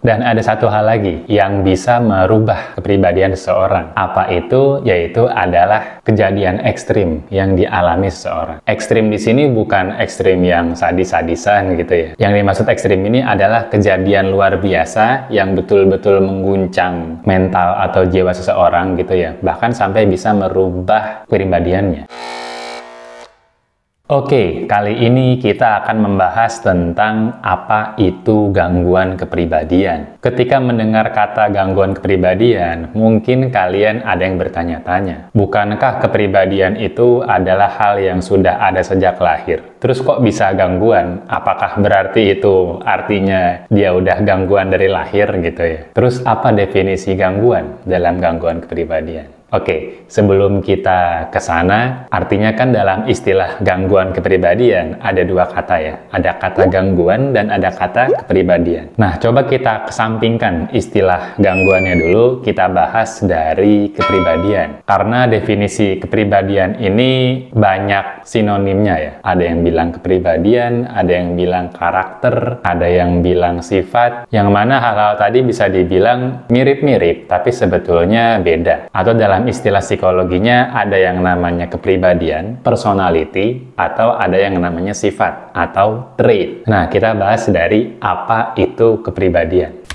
Dan ada satu hal lagi yang bisa merubah kepribadian seseorang. Apa itu? Yaitu adalah kejadian ekstrim yang dialami seseorang. Ekstrim di sini bukan ekstrim yang sadis-sadisan gitu ya. Yang dimaksud ekstrim ini adalah kejadian luar biasa yang betul-betul mengguncang mental atau jiwa seseorang gitu ya. Bahkan sampai bisa merubah kepribadiannya. Oke, kali ini kita akan membahas tentang apa itu gangguan kepribadian. Ketika mendengar kata gangguan kepribadian, mungkin kalian ada yang bertanya-tanya, bukankah kepribadian itu adalah hal yang sudah ada sejak lahir? Terus kok bisa gangguan? Apakah berarti itu artinya dia udah gangguan dari lahir gitu ya? Terus apa definisi gangguan dalam gangguan kepribadian? Oke, sebelum kita ke sana, artinya kan dalam istilah gangguan kepribadian ada dua kata ya. Ada kata gangguan dan ada kata kepribadian. Nah, coba kita kesampingkan istilah gangguannya dulu, kita bahas dari kepribadian. Karena definisi kepribadian ini banyak sinonimnya ya. Ada yang bilang kepribadian, ada yang bilang karakter, ada yang bilang sifat, yang mana hal-hal tadi bisa dibilang mirip-mirip, tapi sebetulnya beda. Atau dalam istilah psikologinya ada yang namanya kepribadian, personality, atau ada yang namanya sifat atau trait. Nah, kita bahas dari apa itu kepribadian.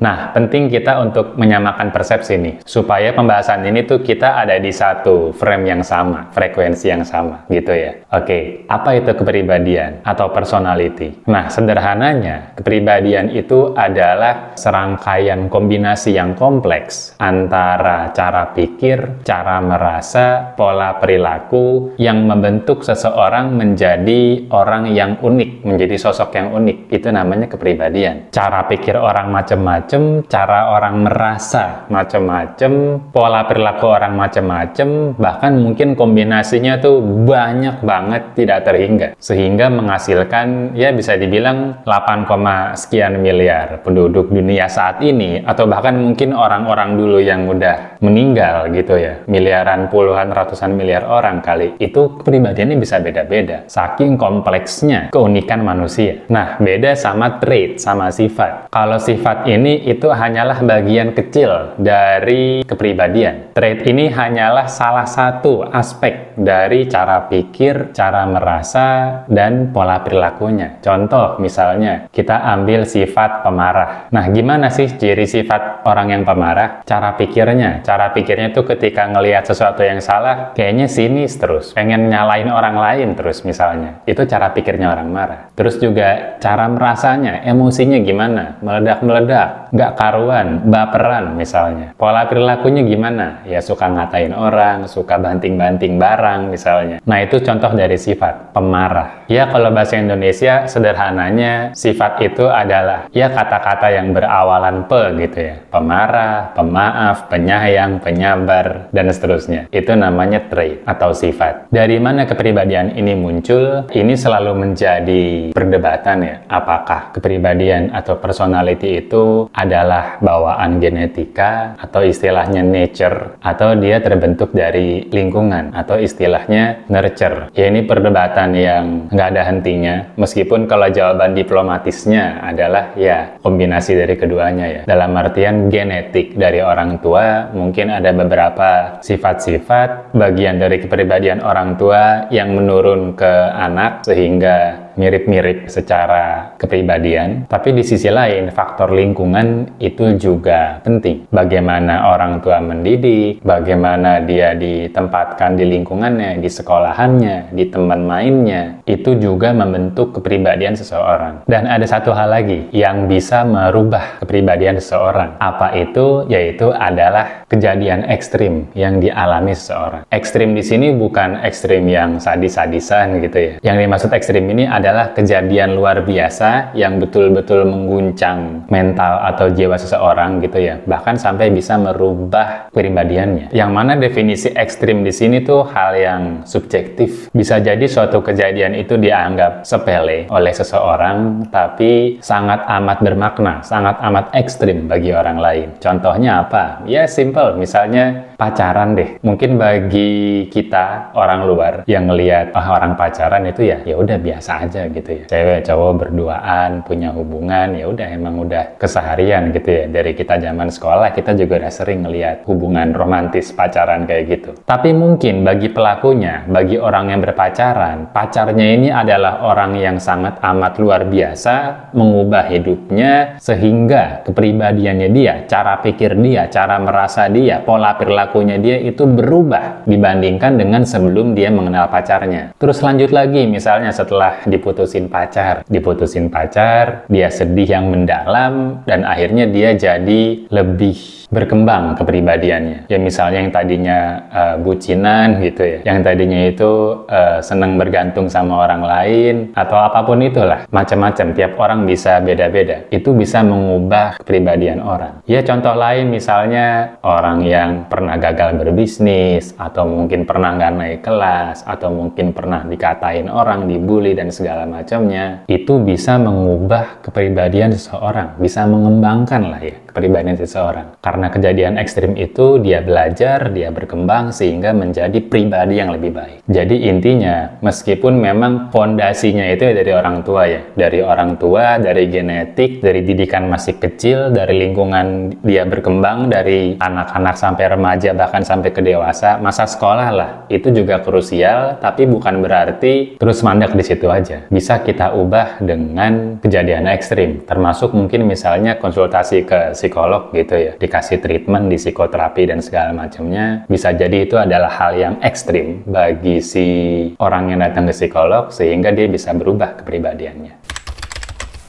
Nah, penting kita untuk menyamakan persepsi nih, supaya pembahasan ini tuh kita ada di satu frame yang sama, frekuensi yang sama, gitu ya. Oke, apa itu kepribadian atau personality? Nah, sederhananya, kepribadian itu adalah serangkaian kombinasi yang kompleks antara cara pikir, cara merasa, pola perilaku yang membentuk seseorang menjadi orang yang unik, menjadi sosok yang unik. Itu namanya kepribadian. Cara pikir orang macam-macam, cara orang merasa macam-macam, pola perilaku orang macam-macam, bahkan mungkin kombinasinya tuh banyak banget tidak terhingga, sehingga menghasilkan ya bisa dibilang 8, sekian miliar penduduk dunia saat ini, atau bahkan mungkin orang-orang dulu yang udah meninggal gitu ya, miliaran, puluhan, ratusan miliar orang kali, itu kepribadiannya bisa beda-beda saking kompleksnya keunikan manusia. Nah, beda sama trait, sama sifat. Kalau sifat ini itu hanyalah bagian kecil dari kepribadian. Trait ini hanyalah salah satu aspek dari cara pikir, cara merasa, dan pola perilakunya. Contoh, misalnya, kita ambil sifat pemarah. Nah, gimana sih ciri sifat orang yang pemarah? Cara pikirnya. Cara pikirnya tuh ketika ngelihat sesuatu yang salah, kayaknya sinis terus. Pengen nyalain orang lain terus misalnya. Itu cara pikirnya orang marah. Terus juga cara merasanya, emosinya gimana? Meledak-meledak. Nggak karuan, baperan misalnya. Pola perilakunya gimana? Ya suka ngatain orang, suka banting-banting barang misalnya. Nah, itu contoh dari sifat pemarah. Ya kalau bahasa Indonesia sederhananya sifat itu adalah ya kata-kata yang berawalan pe gitu ya. Pemarah, pemaaf, penyayang, penyabar, dan seterusnya. Itu namanya trait atau sifat. Dari mana kepribadian ini muncul? Ini selalu menjadi perdebatan ya. Apakah kepribadian atau personality itu adalah bawaan genetika atau istilahnya nature, atau dia terbentuk dari lingkungan atau istilahnya nurture. Ya ini perdebatan yang nggak ada hentinya, meskipun kalau jawaban diplomatisnya adalah ya kombinasi dari keduanya ya. Dalam artian genetik dari orang tua, mungkin ada beberapa sifat-sifat bagian dari kepribadian orang tua yang menurun ke anak sehingga mirip-mirip secara kepribadian, tapi di sisi lain faktor lingkungan itu juga penting. Bagaimana orang tua mendidik, bagaimana dia ditempatkan di lingkungannya, di sekolahannya, di teman mainnya, itu juga membentuk kepribadian seseorang. Dan ada satu hal lagi yang bisa merubah kepribadian seseorang. Apa itu? Yaitu adalah kejadian ekstrim yang dialami seseorang. Ekstrim di sini bukan ekstrim yang sadis-sadisan gitu ya. Yang dimaksud ekstrim ini adalah kejadian luar biasa yang betul-betul mengguncang mental atau jiwa seseorang gitu ya, bahkan sampai bisa merubah kepribadiannya. Yang mana definisi ekstrim di sini tuh hal yang subjektif. Bisa jadi suatu kejadian itu dianggap sepele oleh seseorang, tapi sangat amat bermakna, sangat amat ekstrim bagi orang lain. Contohnya apa? Ya simple, misalnya pacaran deh. Mungkin bagi kita orang luar yang ngelihat orang pacaran itu ya udah biasa aja aja gitu ya. Cewek cowok berduaan, punya hubungan, ya udah emang udah keseharian gitu ya. Dari kita zaman sekolah kita juga udah sering ngelihat hubungan romantis pacaran kayak gitu. Tapi mungkin bagi pelakunya, bagi orang yang berpacaran, pacarnya ini adalah orang yang sangat amat luar biasa, mengubah hidupnya sehingga kepribadiannya dia, cara pikir dia, cara merasa dia, pola perilakunya dia itu berubah dibandingkan dengan sebelum dia mengenal pacarnya. Terus lanjut lagi, misalnya setelah diputusin pacar, dia sedih yang mendalam dan akhirnya dia jadi lebih berkembang kepribadiannya. Ya misalnya yang tadinya bucinan gitu ya, yang tadinya itu senang bergantung sama orang lain atau apapun itulah, macam-macam. Tiap orang bisa beda-beda. Itu bisa mengubah kepribadian orang. Ya contoh lain misalnya orang yang pernah gagal berbisnis atau mungkin pernah nggak naik kelas atau mungkin pernah dikatain orang, dibully dan segala macamnya. Itu bisa mengubah kepribadian seseorang, bisa mengembangkan lah ya kepribadian seseorang. Karena kejadian ekstrim itu dia belajar, dia berkembang sehingga menjadi pribadi yang lebih baik. Jadi intinya, meskipun memang fondasinya itu dari orang tua ya, dari orang tua, dari genetik, dari didikan masih kecil, dari lingkungan dia berkembang, dari anak-anak sampai remaja bahkan sampai ke dewasa, masa sekolah lah, itu juga krusial, tapi bukan berarti terus mandek di situ aja. Bisa kita ubah dengan kejadian ekstrim, termasuk mungkin misalnya konsultasi ke psikolog gitu ya, dikasih treatment di psikoterapi dan segala macamnya. Bisa jadi itu adalah hal yang ekstrim bagi si orang yang datang ke psikolog sehingga dia bisa berubah kepribadiannya.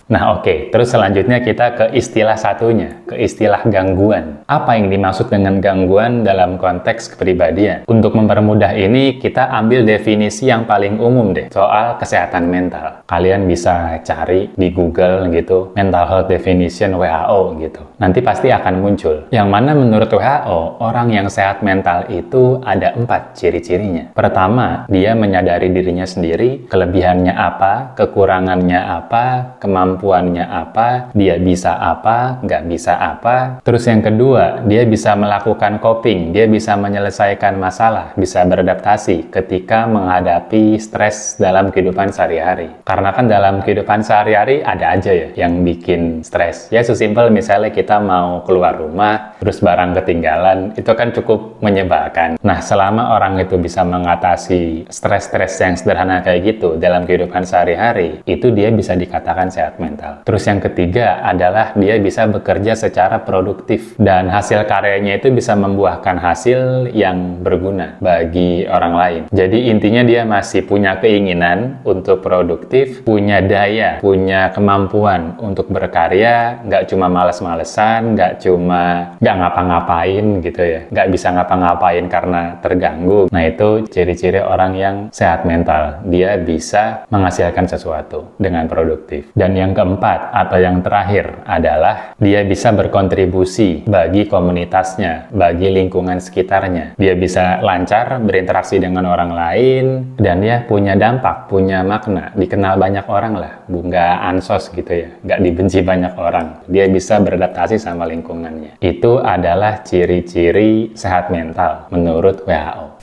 Nah oke, terus selanjutnya kita ke istilah satunya, ke istilah gangguan. Apa yang dimaksud dengan gangguan dalam konteks kepribadian? Untuk mempermudah ini, kita ambil definisi yang paling umum deh, soal kesehatan mental. Kalian bisa cari di Google gitu, Mental Health Definition WHO gitu. Nanti pasti akan muncul. Yang mana menurut WHO, orang yang sehat mental itu ada 4 ciri-cirinya. Pertama, dia menyadari dirinya sendiri, kelebihannya apa, kekurangannya apa, kemampuannya apa, dia bisa apa, nggak bisa apa. Terus yang kedua, dia bisa melakukan coping, dia bisa menyelesaikan masalah, bisa beradaptasi ketika menghadapi stres dalam kehidupan sehari-hari. Karena kan dalam kehidupan sehari-hari ada aja ya yang bikin stres. Ya sesimpel misalnya kita mau keluar rumah, terus barang ketinggalan, itu kan cukup menyebalkan. Nah, selama orang itu bisa mengatasi stres-stres yang sederhana kayak gitu dalam kehidupan sehari-hari, itu dia bisa dikatakan sehat mental. Terus yang ketiga adalah dia bisa bekerja secara produktif dan hasil karyanya itu bisa membuahkan hasil yang berguna bagi orang lain. Jadi intinya dia masih punya keinginan untuk produktif, punya daya, punya kemampuan untuk berkarya, nggak cuma males-malesan, nggak cuma nggak ngapa-ngapain gitu ya, nggak bisa ngapa-ngapain karena terganggu. Nah itu ciri-ciri orang yang sehat mental, dia bisa menghasilkan sesuatu dengan produktif. Dan yang keempat atau yang terakhir adalah dia bisa berkontribusi bagi komunitasnya, bagi lingkungan sekitarnya. Dia bisa lancar berinteraksi dengan orang lain dan dia punya dampak, punya makna, dikenal banyak orang lah, nggak ansos gitu ya, nggak dibenci banyak orang. Dia bisa beradaptasi sama lingkungannya. Itu adalah ciri-ciri sehat mental menurut WHO.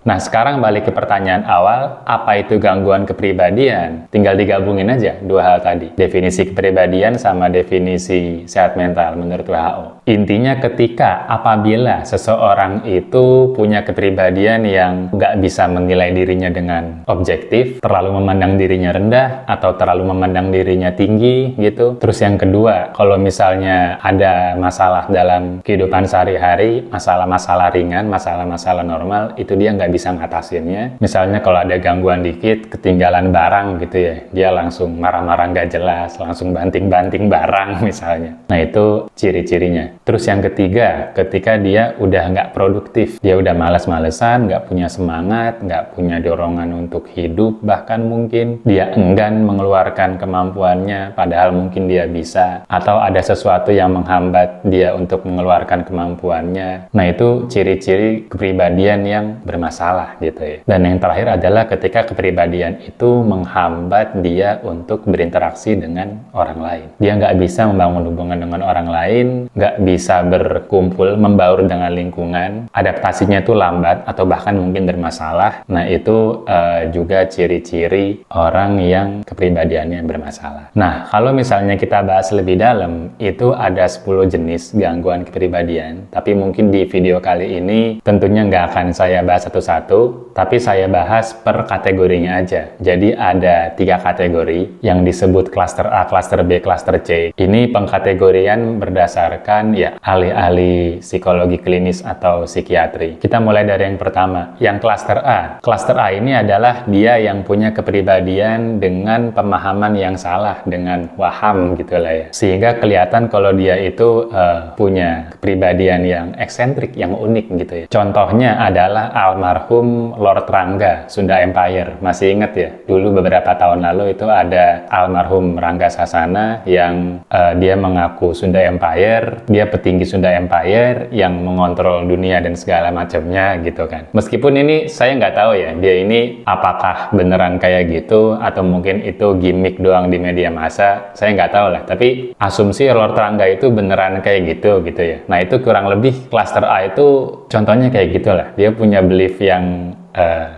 Nah, sekarang balik ke pertanyaan awal, apa itu gangguan kepribadian? Tinggal digabungin aja dua hal tadi, definisi kepribadian sama definisi sehat mental menurut WHO. Intinya ketika apabila seseorang itu punya kepribadian yang nggak bisa menilai dirinya dengan objektif, terlalu memandang dirinya rendah, atau terlalu memandang dirinya tinggi gitu. Terus yang kedua, kalau misalnya ada masalah dalam kehidupan sehari-hari, masalah-masalah ringan, masalah-masalah normal, itu dia nggak bisa ngatasinnya. Misalnya kalau ada gangguan dikit, ketinggalan barang gitu ya, dia langsung marah-marah nggak jelas, langsung banting-banting barang misalnya. Nah itu ciri-cirinya. Terus yang ketiga, ketika dia udah nggak produktif, dia udah malas-malesan, nggak punya semangat, nggak punya dorongan untuk hidup, bahkan mungkin dia enggan mengeluarkan kemampuannya, padahal mungkin dia bisa, atau ada sesuatu yang menghambat dia untuk mengeluarkan kemampuannya. Nah itu ciri-ciri kepribadian yang bermasalah bermasalah gitu ya. Dan yang terakhir adalah ketika kepribadian itu menghambat dia untuk berinteraksi dengan orang lain. Dia nggak bisa membangun hubungan dengan orang lain, nggak bisa berkumpul, membaur dengan lingkungan, adaptasinya itu lambat atau bahkan mungkin bermasalah. Nah itu juga ciri-ciri orang yang kepribadiannya bermasalah. Nah kalau misalnya kita bahas lebih dalam, itu ada 10 jenis gangguan kepribadian, tapi mungkin di video kali ini tentunya nggak akan saya bahas satu-satu, tapi saya bahas per kategorinya aja. Jadi ada 3 kategori yang disebut klaster A, klaster B, klaster C. Ini pengkategorian berdasarkan ya ahli-ahli psikologi klinis atau psikiatri. Kita mulai dari yang pertama, yang klaster A. Klaster A ini adalah dia yang punya kepribadian dengan pemahaman yang salah, dengan waham gitu lah ya. Sehingga kelihatan kalau dia itu punya kepribadian yang eksentrik, yang unik gitu ya. Contohnya adalah almarhum Lord Rangga, Sunda Empire. Masih ingat ya? Dulu beberapa tahun lalu itu ada almarhum Rangga Sasana yang dia mengaku Sunda Empire, dia petinggi Sunda Empire yang mengontrol dunia dan segala macamnya gitu kan. Meskipun ini saya nggak tahu ya, dia ini apakah beneran kayak gitu atau mungkin itu gimmick doang di media massa, saya nggak tahu lah. Tapi asumsi Lord Rangga itu beneran kayak gitu ya. Nah itu kurang lebih klaster A itu contohnya kayak gitulah. Dia punya belief yang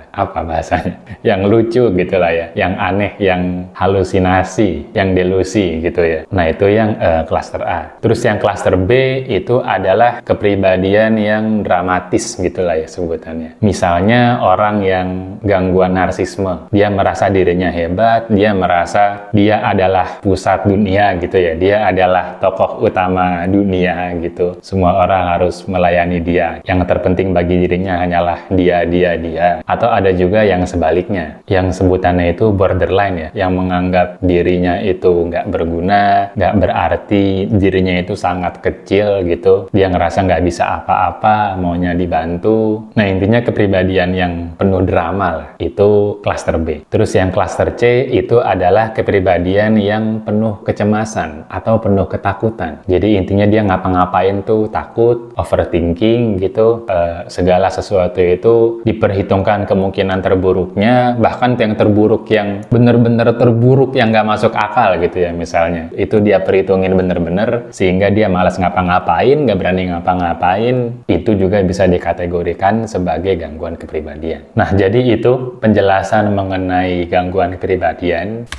apa bahasanya, yang lucu gitu lah ya, yang aneh, yang halusinasi, yang delusi gitu ya. Nah itu yang klaster A. Terus yang klaster B itu adalah kepribadian yang dramatis gitu lah ya sebutannya. Misalnya orang yang gangguan narsisme, dia merasa dirinya hebat, dia merasa dia adalah pusat dunia gitu ya, dia adalah tokoh utama dunia gitu, semua orang harus melayani dia, yang terpenting bagi dirinya hanyalah dia. Atau ada juga yang sebaliknya, yang sebutannya itu borderline ya, yang menganggap dirinya itu nggak berguna, nggak berarti, dirinya itu sangat kecil gitu, dia ngerasa nggak bisa apa-apa, maunya dibantu. Nah intinya kepribadian yang penuh drama lah, itu klaster B. Terus yang klaster C itu adalah kepribadian yang penuh kecemasan atau penuh ketakutan. Jadi intinya dia ngapa-ngapain tuh takut, overthinking gitu, segala sesuatu itu diperhitungkan kemungkinan terburuknya, bahkan yang terburuk yang bener-bener terburuk yang nggak masuk akal gitu ya misalnya. Itu dia perhitungin bener-bener sehingga dia malas ngapa-ngapain, nggak berani ngapa-ngapain. Itu juga bisa dikategorikan sebagai gangguan kepribadian. Nah jadi itu penjelasan mengenai gangguan kepribadian.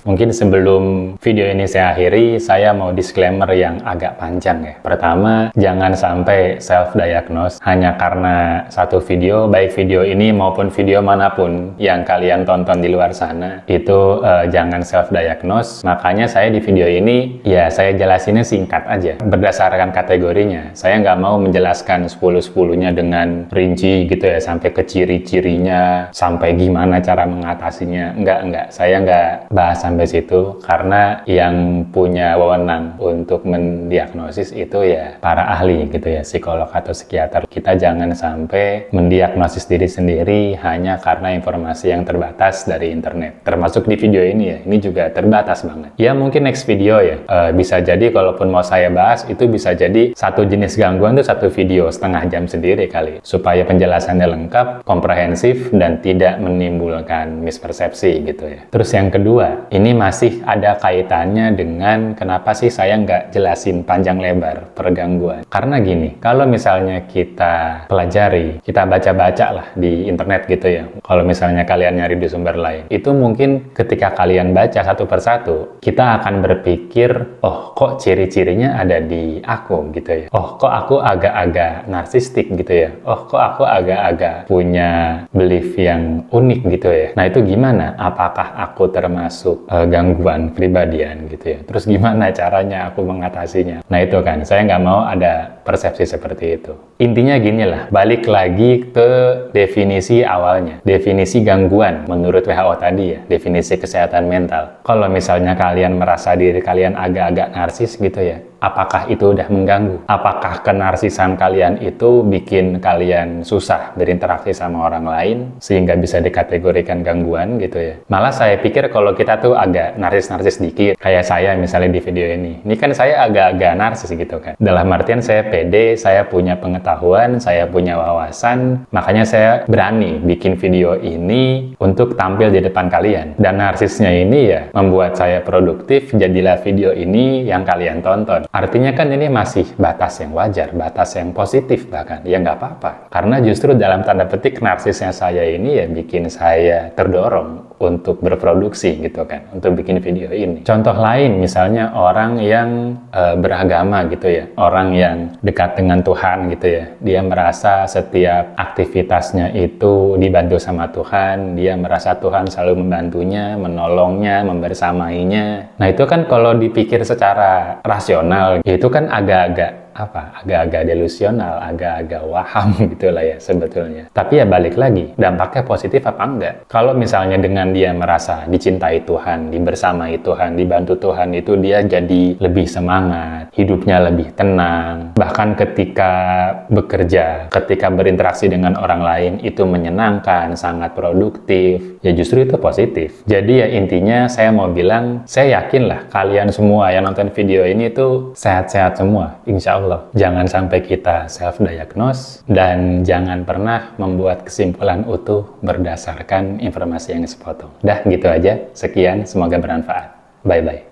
Mungkin sebelum video ini saya akhiri, saya mau disclaimer yang agak panjang ya. Pertama, jangan sampai self-diagnose hanya karena satu video, baik video ini maupun video manapun yang kalian tonton di luar sana, itu jangan self-diagnose. Makanya saya di video ini, ya saya jelasinnya singkat aja, berdasarkan kategorinya. Saya nggak mau menjelaskan 10-10-nya dengan rinci gitu ya, sampai ke ciri-cirinya, sampai gimana cara mengatasinya. Enggak. Saya nggak bahas sampai situ, karena yang punya wewenang untuk mendiagnosis itu ya para ahli gitu ya, psikolog atau psikiater. Kita jangan sampai mendiagnosis diri sendiri hanya karena informasi yang terbatas dari internet. Termasuk di video ini ya, ini juga terbatas banget. Ya mungkin next video ya, bisa jadi kalaupun mau saya bahas, itu bisa jadi satu jenis gangguan itu satu video setengah jam sendiri kali, supaya penjelasannya lengkap, komprehensif, dan tidak menimbulkan mispersepsi gitu ya. Terus yang kedua, ini masih ada kaitannya dengan kenapa sih saya nggak jelasin panjang lebar per gangguan. Karena gini, kalau misalnya kita pelajari, kita baca-baca lah di internet gitu ya, kalau misalnya kalian nyari di sumber lain, itu mungkin ketika kalian baca satu persatu, kita akan berpikir, oh kok ciri-cirinya ada di aku gitu ya, oh kok aku agak-agak narsistik gitu ya, oh kok aku agak-agak punya belief yang unik gitu ya. Nah itu gimana? Apakah aku termasuk gangguan kepribadian gitu ya? Terus gimana caranya aku mengatasinya? Nah itu kan, saya nggak mau ada persepsi seperti itu. Intinya gini lah, balik lagi ke definisi awalnya. Definisi gangguan menurut WHO tadi ya, definisi kesehatan mental. Kalau misalnya kalian merasa diri kalian agak-agak narsis gitu ya, apakah itu udah mengganggu? Apakah kenarsisan kalian itu bikin kalian susah berinteraksi sama orang lain sehingga bisa dikategorikan gangguan gitu ya? Malah saya pikir kalau kita tuh agak narsis-narsis dikit, kayak saya misalnya di video ini kan saya agak-agak narsis gitu kan. Dalam artian saya pede, saya punya pengetahuan, saya punya wawasan, makanya saya berani bikin video ini untuk tampil di depan kalian. Dan narsisnya ini ya membuat saya produktif, jadilah video ini yang kalian tonton. Artinya kan ini masih batas yang wajar, batas yang positif bahkan. Ya nggak apa-apa. Karena justru dalam tanda petik narsisnya saya ini ya bikin saya terdorong untuk berproduksi gitu kan, untuk bikin video ini. Contoh lain misalnya orang yang beragama gitu ya, orang yang dekat dengan Tuhan gitu ya, dia merasa setiap aktivitasnya itu dibantu sama Tuhan, dia merasa Tuhan selalu membantunya, menolongnya, membersamainya. Nah itu kan kalau dipikir secara rasional, itu kan agak-agak delusional, agak-agak waham gitu lah ya sebetulnya. Tapi ya balik lagi, dampaknya positif apa enggak? Kalau misalnya dengan dia merasa dicintai Tuhan, dibersamai Tuhan, dibantu Tuhan, itu dia jadi lebih semangat, hidupnya lebih tenang, bahkan ketika bekerja, ketika berinteraksi dengan orang lain itu menyenangkan, sangat produktif, ya justru itu positif. Jadi ya intinya saya mau bilang, saya yakin lah kalian semua yang nonton video ini tuh sehat-sehat semua, insya Allah. Jangan sampai kita self-diagnose dan jangan pernah membuat kesimpulan utuh berdasarkan informasi yang sepotong. Dah gitu aja, sekian, semoga bermanfaat. Bye-bye.